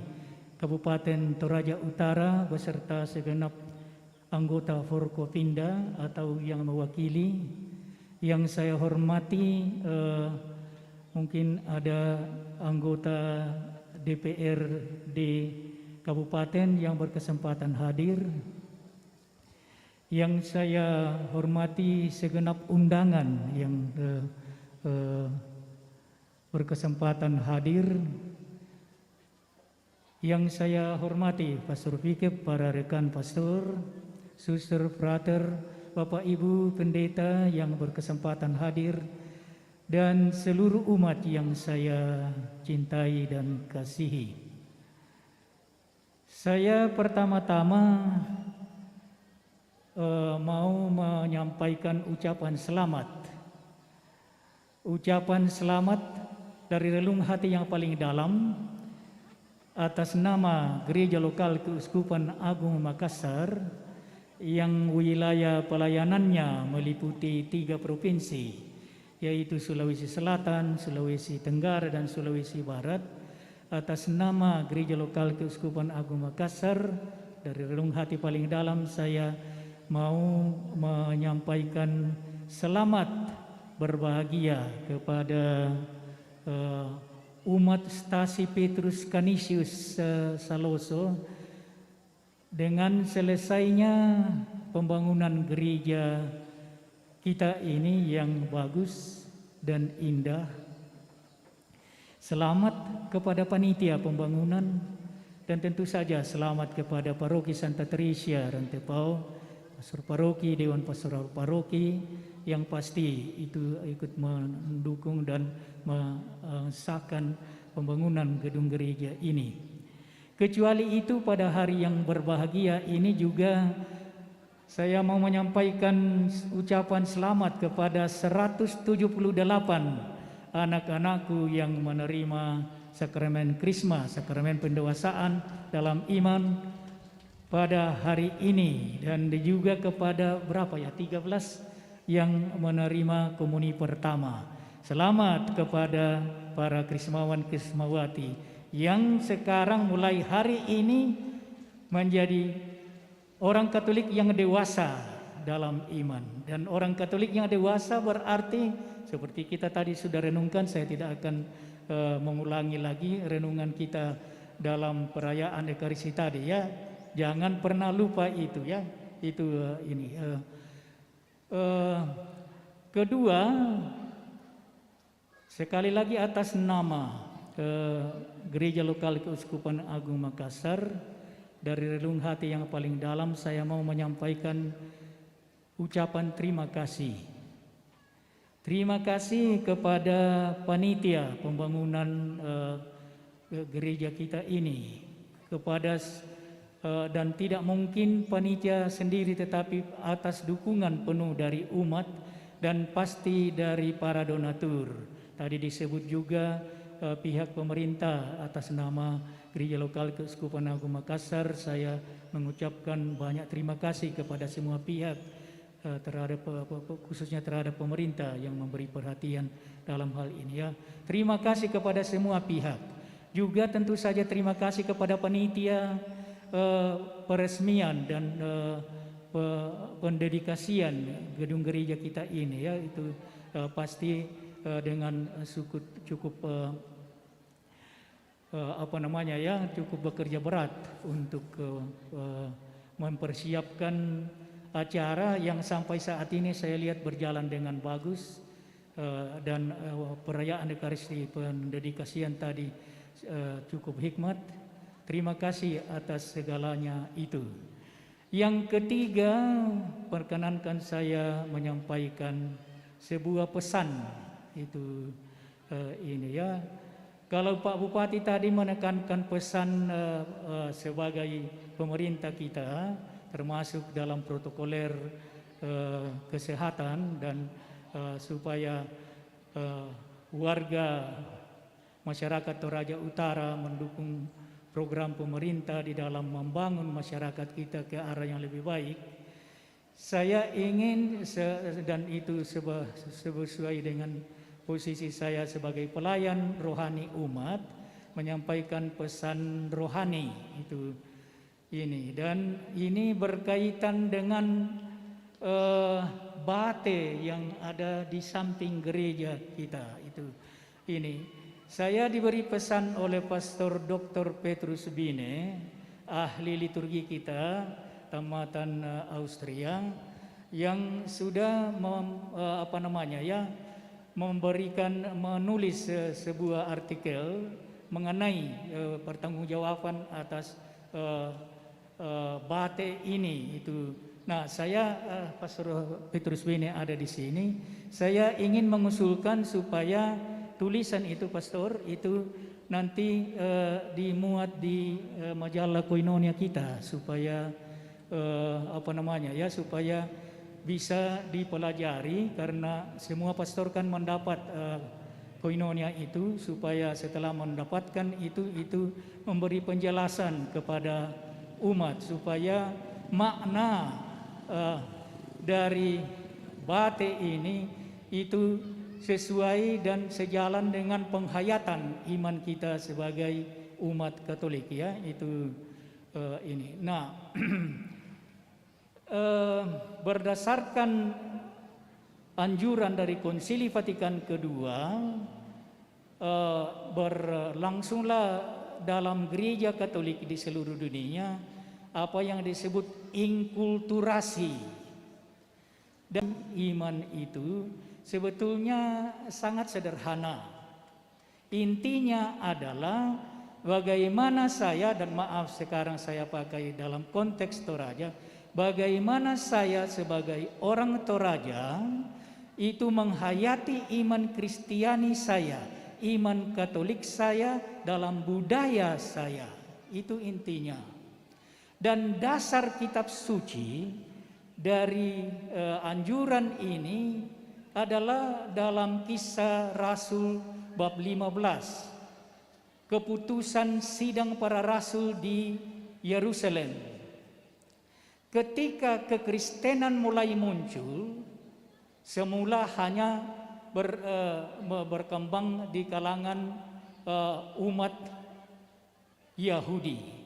Kabupaten Toraja Utara beserta segenap anggota Forkopimda atau yang mewakili, yang saya hormati mungkin ada anggota DPRD Kabupaten yang berkesempatan hadir, yang saya hormati segenap undangan yang berkesempatan hadir, yang saya hormati Pastor Fikep, para rekan pastor, suster, frater, Bapak Ibu pendeta yang berkesempatan hadir, dan seluruh umat yang saya cintai dan kasihi. Saya pertama-tama mau menyampaikan ucapan selamat. Ucapan selamat dari relung hati yang paling dalam atas nama Gereja Lokal Keuskupan Agung Makassar yang wilayah pelayanannya meliputi 3 provinsi, yaitu Sulawesi Selatan, Sulawesi Tenggara, dan Sulawesi Barat. Atas nama Gereja Lokal Keuskupan Agung Makassar, dari relung hati paling dalam saya mau menyampaikan selamat berbahagia kepada umat Stasi Petrus Canisius Saloso dengan selesainya pembangunan gereja kita ini yang bagus dan indah. Selamat kepada panitia pembangunan dan tentu saja selamat kepada Paroki Santa Teresia Rantepao, Pastor Paroki, Dewan Pastoral Paroki, yang pasti itu ikut mendukung dan mengesahkan pembangunan gedung gereja ini. Kecuali itu, pada hari yang berbahagia ini juga saya mau menyampaikan ucapan selamat kepada 178 anak-anakku yang menerima sakramen Krisma, sakramen pendewasaan dalam iman pada hari ini, dan juga kepada berapa ya, 13 yang menerima komuni pertama. Selamat kepada para krismawan krismawati yang sekarang mulai hari ini menjadi orang Katolik yang dewasa dalam iman. Dan orang Katolik yang dewasa berarti seperti kita tadi sudah renungkan, saya tidak akan mengulangi lagi renungan kita dalam perayaan Ekaristi tadi ya. Jangan pernah lupa itu ya. Itu ini. Kedua, sekali lagi atas nama Gereja Lokal Keuskupan Agung Makassar, dari relung hati yang paling dalam saya mau menyampaikan ucapan terima kasih. Terima kasih kepada panitia pembangunan gereja kita ini, kepada dan tidak mungkin panitia sendiri, tetapi atas dukungan penuh dari umat dan pasti dari para donatur. Tadi disebut juga pihak pemerintah. Atas nama Gereja Lokal Keuskupan Agung Makassar, saya mengucapkan banyak terima kasih kepada semua pihak, terhadap khususnya terhadap pemerintah yang memberi perhatian dalam hal ini ya. Terima kasih kepada semua pihak. Juga tentu saja terima kasih kepada panitia peresmian dan pendedikasian gedung gereja kita ini ya. Itu pasti dengan cukup cukup bekerja berat untuk mempersiapkan acara yang sampai saat ini saya lihat berjalan dengan bagus, dan perayaan Ekaristi pendedikasian tadi cukup hikmat. Terima kasih atas segalanya itu. Yang ketiga, perkenankan saya menyampaikan sebuah pesan itu ini ya. Kalau Pak Bupati tadi menekankan pesan sebagai pemerintah kita, termasuk dalam protokoler kesehatan dan supaya warga masyarakat Toraja Utara mendukung program pemerintah di dalam membangun masyarakat kita ke arah yang lebih baik. Saya ingin, dan itu sesuai dengan posisi saya sebagai pelayan rohani umat, menyampaikan pesan rohani itu ini. Dan ini berkaitan dengan bate yang ada di samping gereja kita itu ini. Saya diberi pesan oleh Pastor Dr. Petrus Bine, ahli liturgi kita tamatan Austria, yang sudah menulis sebuah artikel mengenai pertanggungjawaban atas bate ini itu. Nah, saya Pastor Petrus Bine ada di sini. Saya ingin mengusulkan supaya tulisan itu, Pastor, itu nanti dimuat di majalah Koinonia kita supaya supaya bisa dipelajari, karena semua pastor kan mendapat Koinonia itu, supaya setelah mendapatkan itu memberi penjelasan kepada umat supaya makna dari bate ini itu sesuai dan sejalan dengan penghayatan iman kita sebagai umat Katolik ya. Itu ini. Nah, berdasarkan anjuran dari Konsili Vatikan kedua, berlangsunglah dalam gereja Katolik di seluruh dunia apa yang disebut inkulturasi. Dan iman itu sebetulnya sangat sederhana. Intinya adalah bagaimana saya, dan maaf sekarang saya pakai dalam konteks Toraja, bagaimana saya sebagai orang Toraja itu menghayati iman Kristiani saya, iman Katolik saya dalam budaya saya. Itu intinya. Dan dasar kitab suci dari anjuran ini adalah dalam Kisah Rasul bab 15. Keputusan sidang para rasul di Yerusalem. Ketika kekristenan mulai muncul, semula hanya berkembang di kalangan umat Yahudi.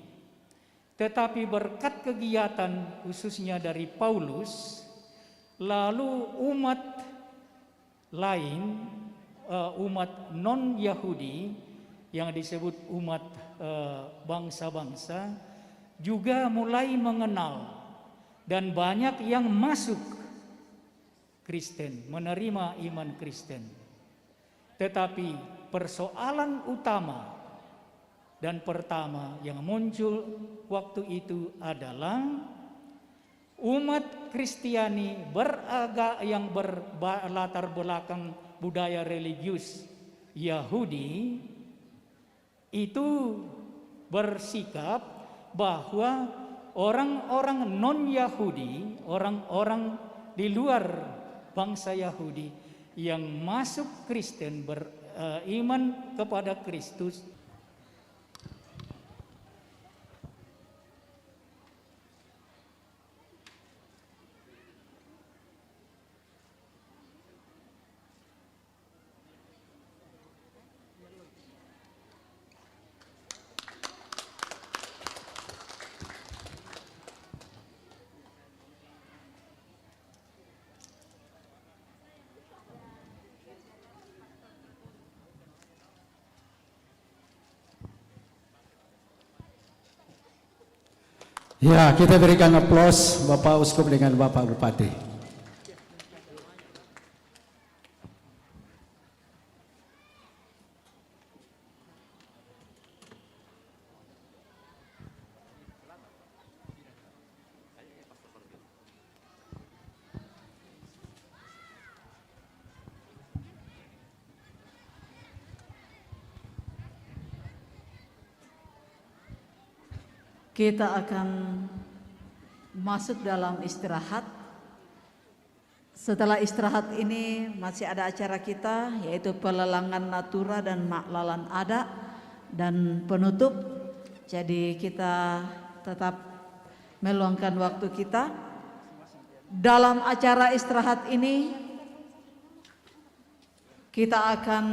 Tetapi berkat kegiatan khususnya dari Paulus, lalu umat lain, umat non-Yahudi yang disebut umat bangsa-bangsa juga mulai mengenal, dan banyak yang masuk Kristen, menerima iman Kristen. Tetapi persoalan utama dan pertama yang muncul waktu itu adalah umat Kristiani yang berlatar belakang budaya religius Yahudi itu bersikap bahwa orang-orang non-Yahudi, orang-orang di luar bangsa Yahudi yang masuk Kristen, beriman kepada Kristus, Ya, kita berikan aplaus Bapak Uskup dengan Bapak Bupati. Kita akan masuk dalam istirahat. Setelah istirahat ini masih ada acara kita, yaitu pelelangan natura dan maklalan ada dan penutup. Jadi kita tetap meluangkan waktu kita. Dalam acara istirahat ini kita akan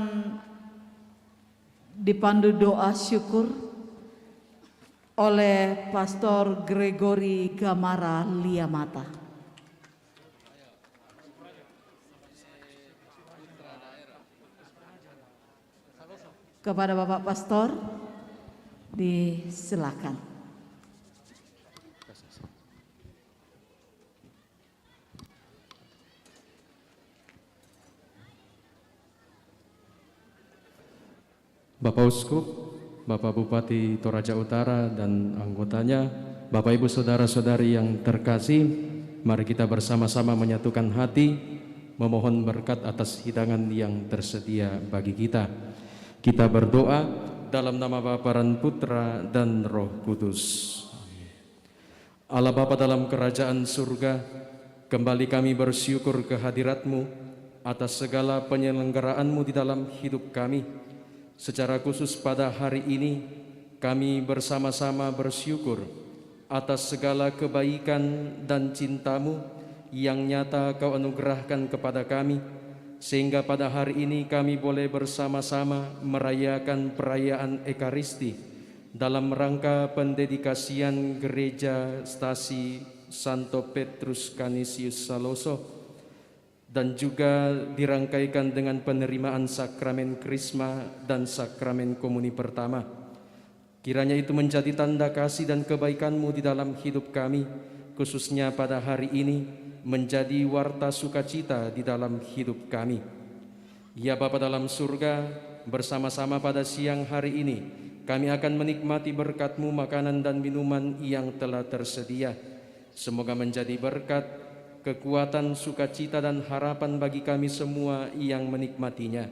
dipandu doa syukur oleh Pastor Gregory Gamara Liamata. Kepada Bapak Pastor, disilakan. Bapak Uskup, Bapak Bupati Toraja Utara dan anggotanya, Bapak Ibu Saudara-saudari yang terkasih, mari kita bersama-sama menyatukan hati, memohon berkat atas hidangan yang tersedia bagi kita. Kita berdoa dalam nama Bapa dan Putra dan Roh Kudus. Allah Bapa dalam kerajaan surga, kembali kami bersyukur kehadirat-Mu atas segala penyelenggaraanmu di dalam hidup kami. Secara khusus pada hari ini kami bersama-sama bersyukur atas segala kebaikan dan cinta-Mu yang nyata Kau anugerahkan kepada kami, sehingga pada hari ini kami boleh bersama-sama merayakan perayaan Ekaristi dalam rangka pendedikasian Gereja Stasi Santo Petrus Canisius Saloso, dan juga dirangkaikan dengan penerimaan sakramen Krisma dan sakramen komuni pertama. Kiranya itu menjadi tanda kasih dan kebaikan-Mu di dalam hidup kami, khususnya pada hari ini menjadi warta sukacita di dalam hidup kami. Ya Bapa dalam surga, bersama-sama pada siang hari ini kami akan menikmati berkat-Mu makanan dan minuman yang telah tersedia. Semoga menjadi berkat kekuatan, sukacita, dan harapan bagi kami semua yang menikmatinya.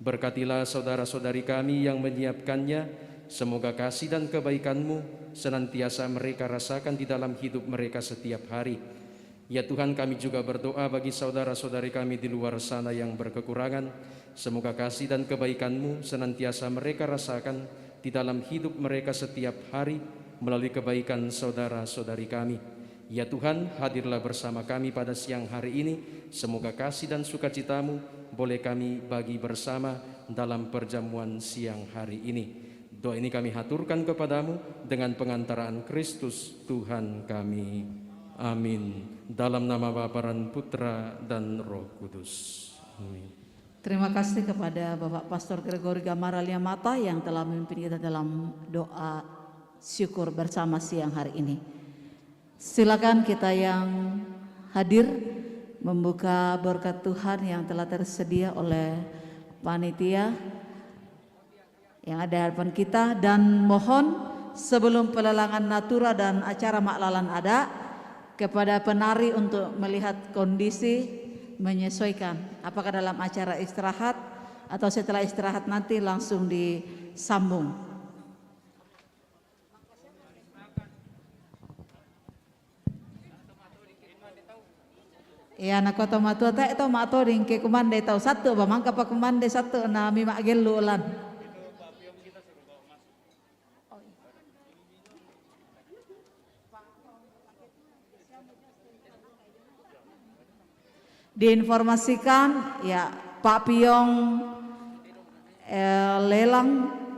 Berkatilah saudara-saudari kami yang menyiapkannya, semoga kasih dan kebaikan-Mu senantiasa mereka rasakan di dalam hidup mereka setiap hari. Ya Tuhan, kami juga berdoa bagi saudara-saudari kami di luar sana yang berkekurangan, semoga kasih dan kebaikan-Mu senantiasa mereka rasakan di dalam hidup mereka setiap hari melalui kebaikan saudara-saudari kami. Ya Tuhan, hadirlah bersama kami pada siang hari ini, semoga kasih dan sukacita-Mu boleh kami bagi bersama dalam perjamuan siang hari ini. Doa ini kami haturkan kepadamu dengan pengantaraan Kristus Tuhan kami. Amin. Dalam nama Bapa dan Putra dan Roh Kudus. Amin. Terima kasih kepada Bapak Pastor Gregory Gamaralia Mata yang telah memimpin kita dalam doa syukur bersama siang hari ini. Silakan kita yang hadir membuka berkat Tuhan yang telah tersedia oleh panitia yang ada di hadapan kita, dan mohon sebelum pelelangan natura dan acara maklalan ada, kepada penari untuk melihat kondisi, menyesuaikan apakah dalam acara istirahat atau setelah istirahat nanti langsung disambung. Ya nak kota matua tak itu mato dingke kumande tahu satu bamang kapa kumande satu na mima gelu lan. Diinformasikan ya Pak Piong lelang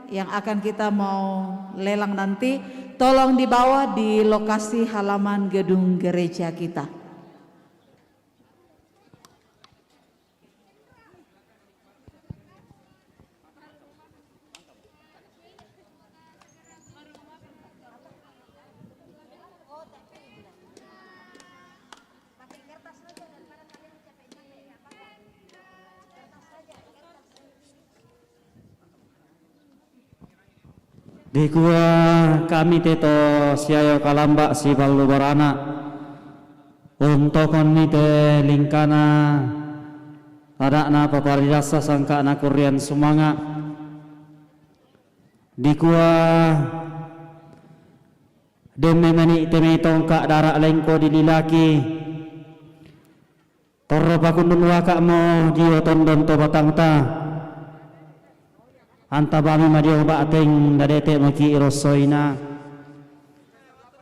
yang akan kita mau lelang nanti, tolong dibawa di lokasi halaman gedung gereja kita. Di gua kami teto siayo kalamba si balu barana untuk konite lingkana ada na paparijasa sangka na kurian sumanga di gua demi meni temi tongkak darak lengko di lilaki torro bakundun waka mo jiwa tondon to batang ta anta bami madio bateng dadete maki irosoina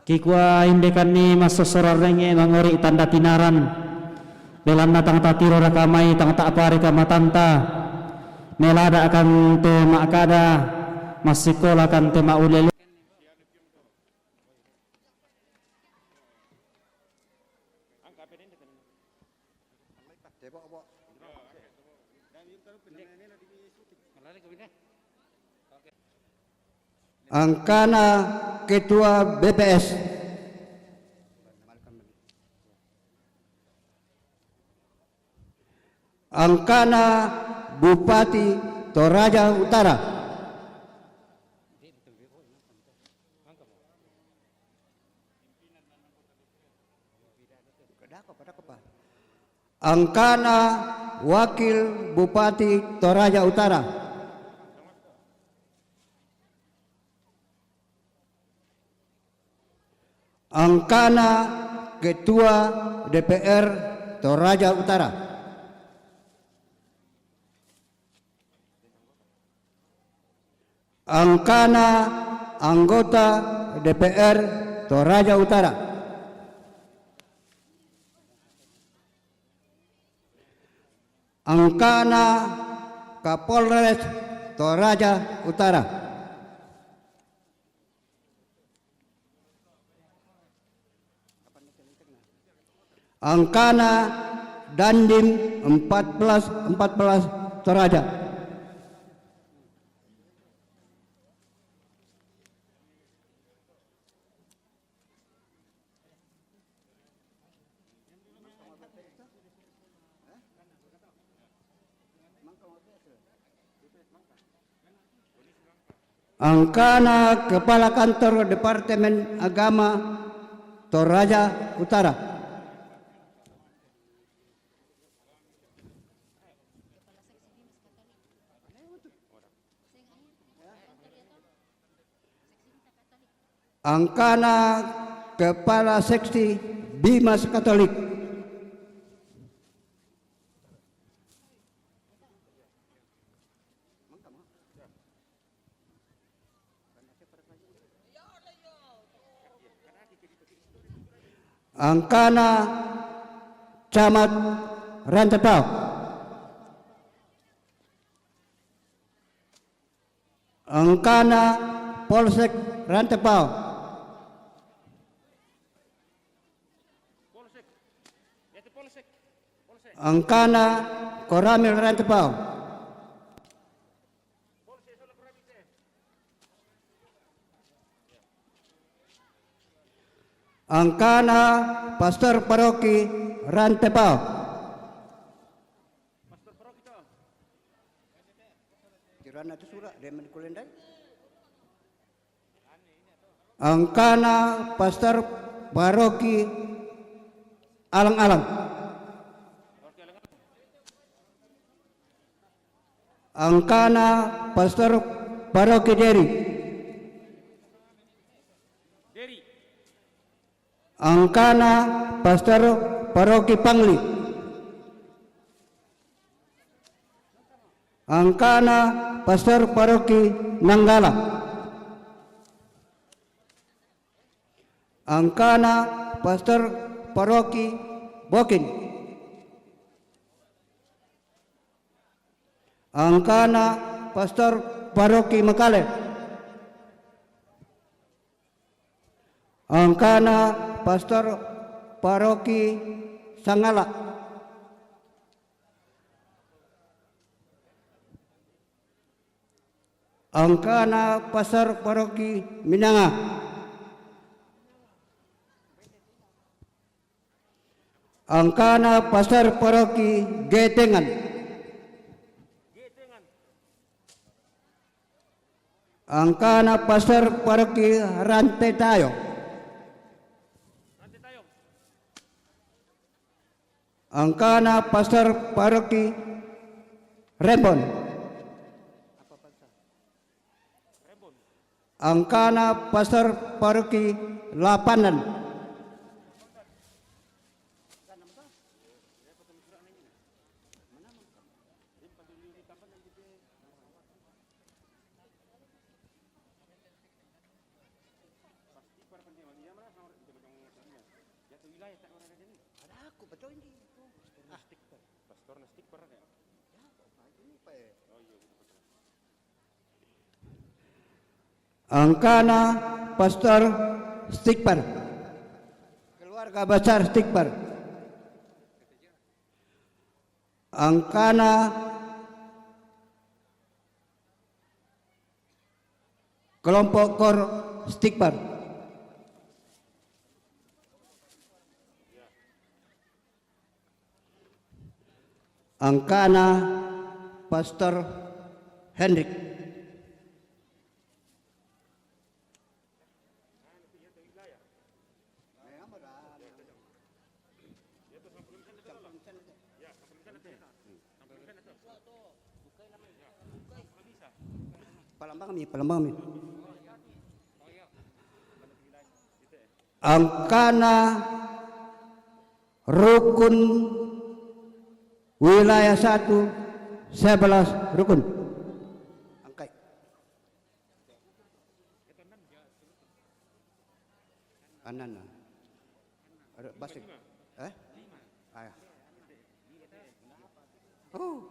kikwa indekan ni masosorar renge mangori tanda tinaran belan natang tatiro rakamai tang tak pare kamatanta melada akan te makada masikola kan te maulele Angkana Ketua BPS, Angkana Bupati Toraja Utara, Angkana Wakil Bupati Toraja Utara, Angkana Ketua DPR Toraja Utara, Angkana Anggota DPR Toraja Utara, Angkana Kapolres Toraja Utara, Angkana Dandim 14 Toraja, Angkana Kepala Kantor Departemen Agama Toraja Utara, Angkana Kepala Seksi Bimas Katolik. Angkana Camat Rantepao. Angkana Polsek Rantepao. Angkana Koramil Rantepao. Angkana Pastor Paroki Rantepao. Angkana Pastor Paroki Alang-alang. Angkana Pastor Paroki Deri. Angkana Pastor Paroki Pangli. Angkana Pastor Paroki Nanggala. Angkana Pastor Paroki Bokin. Angkana Pastor Paroki Makale. Angkana Pastor Paroki Sangala. Angkana Pastor Paroki Minanga. Angkana Pastor Paroki Getengan. Angkana Pastor Paroki Rantetayo. Angkana Pastor Paroki Rembon. Angkana Pastor Paroki Lapanan. Angkana Pastor Stikper. Keluarga besar Stikper. Angkana kelompok kor Stikper. Angkana Pastor Hendrik. Palembang. Angkana Rukun Wilayah 1 11 rukun. Angkai. Anana. Ada basik. Ayah. Oh.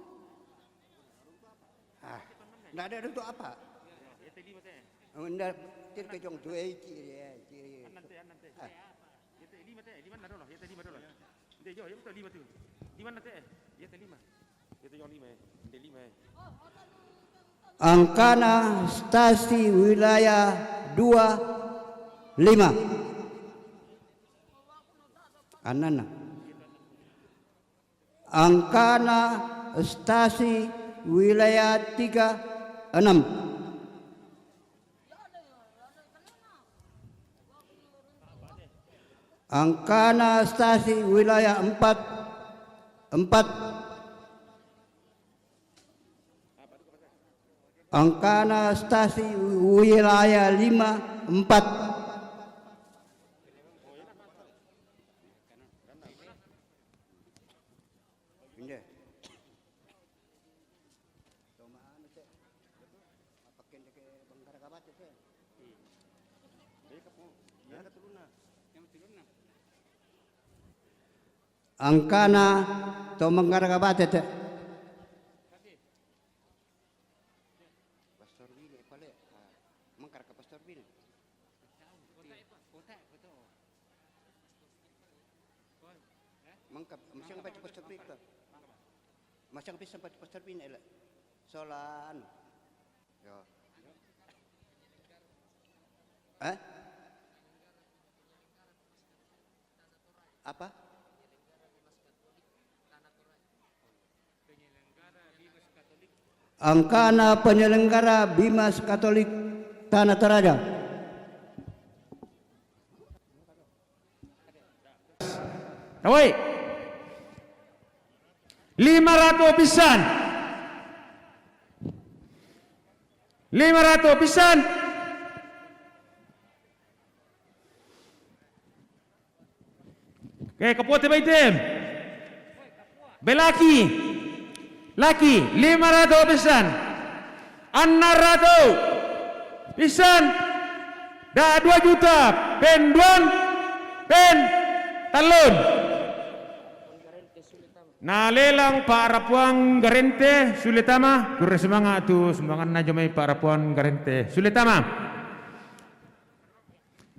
Nggak ada untuk apa? Anda ke jong tu Angkana Stasi Wilayah 25. Anana. Angkana Stasi Wilayah 36. Angkana Stasi Wilayah 4. Angkana Stasi Wilayah 5 4. Angkana to menggaraga batet. Macam bisa sampai pastor bin elak. Solan. Yo. Apa? Angkana penyelenggara Bimas Katolik Tanah Toraja. Awoi. 500 pisan. 500 pisan. Oke, kapote baitem. Belaki. Laki 500 pisan. 600 pisan. Dah 2 juta. Penduan. Pen talon. Na lelang Pak Rapuang Garente Suletama kurang semangat tu sumbangan na jomai Pak Rapuang Garente Suletama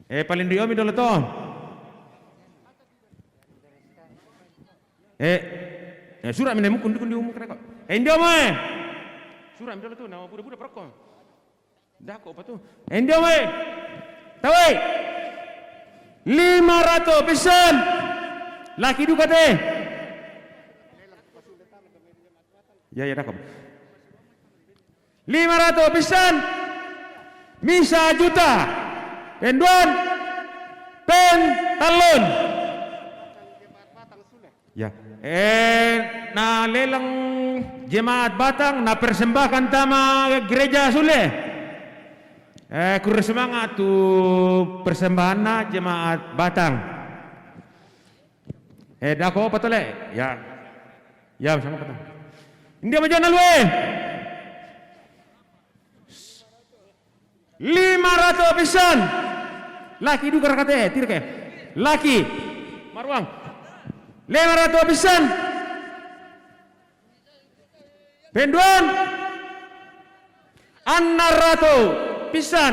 paling diomi dulu to surat minemu kundi umum kena kok indio mai surat dulu tu nama budak-budak perokok dah kok apa tu indio mai tawai 500 pisan laki duka teh. Ya dah kok. 500 pisan. Misa juta. Penduan. Pen talon. Ya. Na lelang jemaat Batang na persembahkan tama gereja Sule. Kurang semangat tu persembahan na jemaat Batang. Dah kok patole. Ya. Ya sama patang. India majuan alwe 500 pisan laki du karakate tirke laki marwang 500 pisan penduan 600 pisan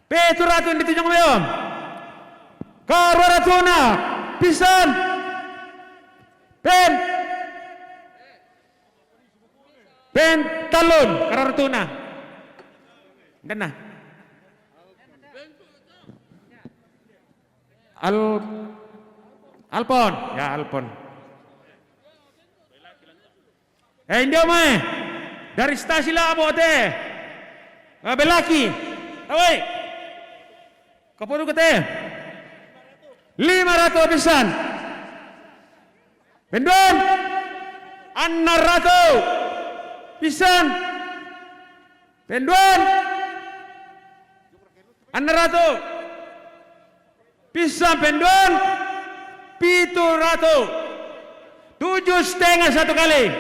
peturatu ditunjuk meom karuratuna pisan talon karartuna dana alpon ya alpon indio mai dari stasi labo teh belaki awai kapodu kete 500 pisan pendon 600 pisan penduan 600 pisan penduan 700 7,5 satu kali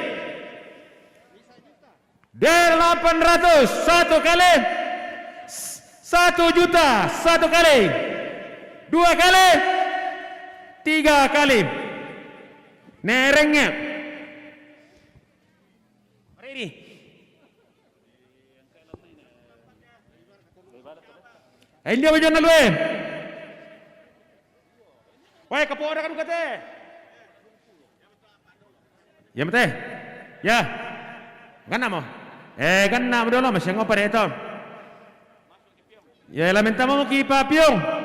800 satu kali 1 juta satu kali 2 kali 3 kali nerengnya ini India bajuan nalwe wai kapora kan kate ya mate ya ganna mo ganna mo dolo masih ngopare ito ya lamentamo mo ki papiong